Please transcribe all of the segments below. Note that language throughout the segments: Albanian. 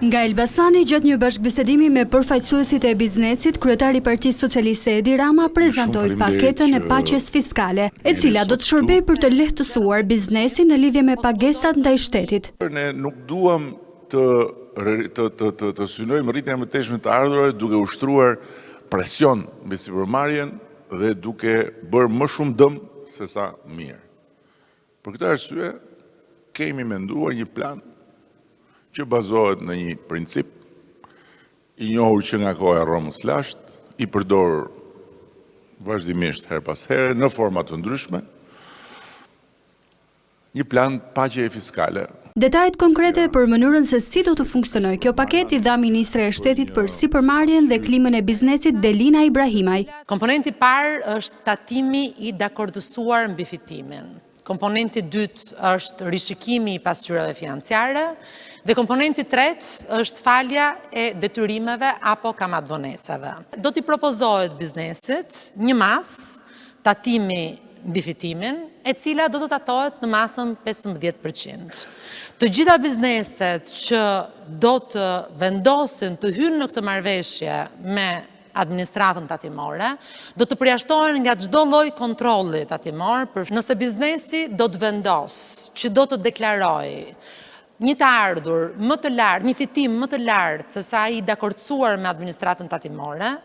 Nga Elbasani, gjatë një bashkëbisedimi me përfaqësuesit e biznesit, kryetari i Partisë Socialiste Edi Rama prezantoi paketën e paqes fiskale, e cila do të shërbejë për të lehtësuar biznesin në lidhje me pagesat ndaj shtetit. Ne nuk duam të synojmë rritjen e mëtejshme të ardhurave duke ushtruar presion mbi sipërmarrjen dhe duke bërë më shumë dëm se sa mirë. Për këtë arsye, kemi menduar një plan që bazohet në një princip i njohur që nga koha e Romës lashtë, i përdor vazhdimisht her pas here në forma të ndryshme, një plan paqeje fiskale. Detajet konkrete për mënyrën se si do të funksionojë kjo paketë i dha Ministre e Shtetit për Sipërmarrjen dhe Klimën e Biznesit Delina Ibrahimaj. Komponenti parë është tatimi i dakordësuar mbi fitimin. Komponenti dytë është rishikimi i pasqyrave financiare dhe komponenti tretë është falja e detyrimeve apo kamatvonesave. Do t'i propozohet biznesit një masë tatimi mbi fitimin, e cila do të tatohet në masën 15%. Të gjitha bizneset që do të vendosin të hynë në këtë marrëveshje me administratën tatimore, do të përjashtohen nga çdo lloj kontrolli tatimor, nëse biznesi do të vendosë që do të deklarojë një të ardhur më të lartë, një fitim më të lartë se sa i dakordsuar me administratën tatimore,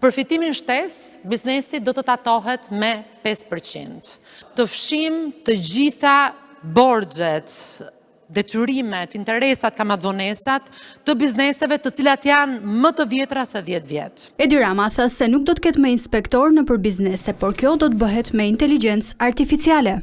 për fitimin shtesë, biznesi do të tatohet me 5%. Të fshim të gjitha borxhet, detyrimet, interesat, kamatvonesat të bizneseve të cilat janë më të vjetra se 10 vjet. Edi Rama tha se nuk do të ketë më inspektor nëpër biznese, por kjo do të bëhet me inteligjencë artificiale.